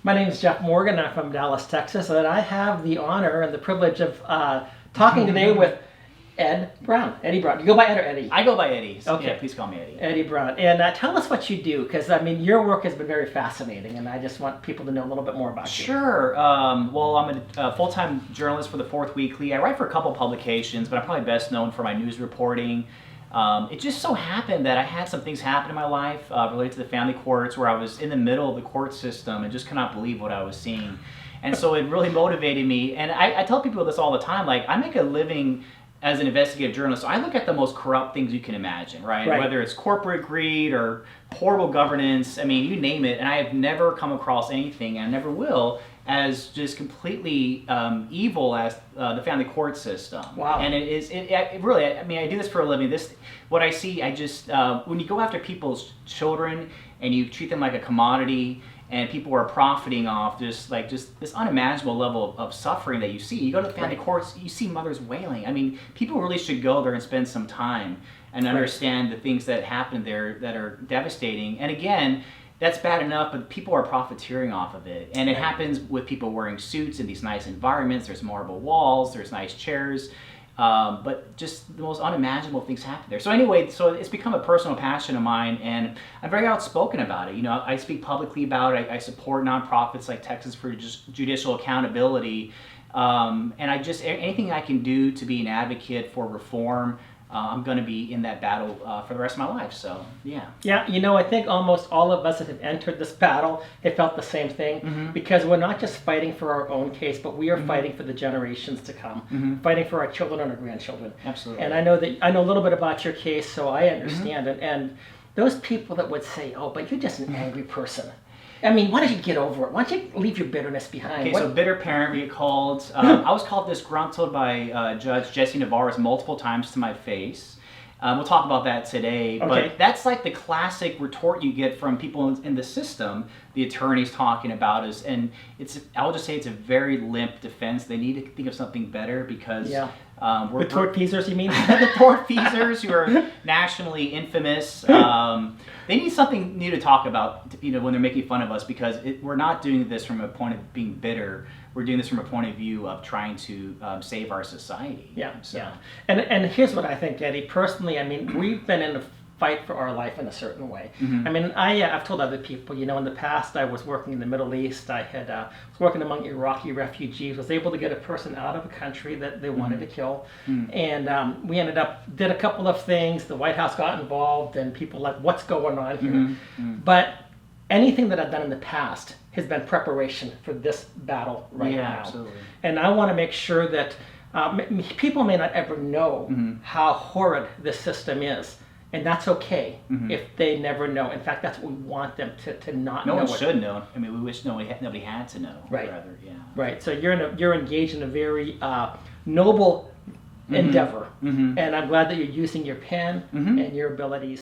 My name is Jeff Morgan. I'm from Dallas, Texas, and I have the honor and the privilege of talking today with Eddie Brown. You go by Ed or Eddie? I go by Eddie. So Okay. yeah, please call me Eddie. Eddie Brown. And tell us what you do, because I mean, your work has been very fascinating, and I just want people to know a little bit more about you. Sure. Well, I'm a full-time journalist for the Fourth Weekly. I write for a couple publications, but I'm probably best known for my news reporting. It just so happened that I had some things happen in my life related to the family courts, where I was in the middle of the court system and just could not believe what I was seeing. And so it really motivated me. And I tell people this all the time, like, I make a living as an investigative journalist, so I look at the most corrupt things you can imagine, right? Whether it's corporate greed or horrible governance, I mean, you name it, and I have never come across anything, and I never will, as just completely evil as the family court system. Wow. And it really, I mean, I do this for a living. What I see, I just, when you go after people's children and you treat them like a commodity, and people are profiting off just this unimaginable level of suffering that you see. You go to the family courts, you see mothers wailing. I mean, people really should go there and spend some time and understand the things that happen there that are devastating. And again, that's bad enough, but people are profiteering off of it. And it happens with people wearing suits in these nice environments. There's marble walls, there's nice chairs. But just the most unimaginable things happen there. So anyway, so it's become a personal passion of mine, and I'm very outspoken about it. You know, I speak publicly about it. I support nonprofits like Texas for Judicial Accountability, and anything I can do to be an advocate for reform. I'm going to be in that battle for the rest of my life. So, yeah. Yeah, you know, I think almost all of us that have entered this battle have felt the same thing, because we're not just fighting for our own case, but we are fighting for the generations to come, fighting for our children and our grandchildren. Absolutely. And I know a little bit about your case, so I understand. And those people that would say, oh, but you're just an angry person. I mean, why don't you get over it? Why don't you leave your bitterness behind? Okay, so bitter parent, we get called. I was called disgruntled by Judge Jesse Navarez multiple times to my face. We'll talk about that today. Okay. But that's like the classic retort you get from people in the system. The attorneys talking about us, and I'll just say it's a very limp defense. They need to think of something better, because the Tortfeasors, you mean? The Tortfeasors, who are nationally infamous. They need something new to talk about, you know, when they're making fun of us, because we're not doing this from a point of being bitter. We're doing this from a point of view of trying to save our society. Yeah. And here's what I think, Eddie. Personally, I mean, we've been in a fight for our life in a certain way. I mean, I've told other people, you know, in the past I was working in the Middle East. I had was working among Iraqi refugees, was able to get a person out of a country that they wanted to kill. And we did a couple of things. The White House got involved, and people like, what's going on here? But anything that I've done in the past has been preparation for this battle now. Absolutely. And I want to make sure that people may not ever know how horrid this system is. And that's okay if they never know. In fact, that's what we want them to not know. No one should know. I mean, we wish nobody had to know. Right. Rather, yeah. Right. So you're engaged in a very noble endeavor, and I'm glad that you're using your pen and your abilities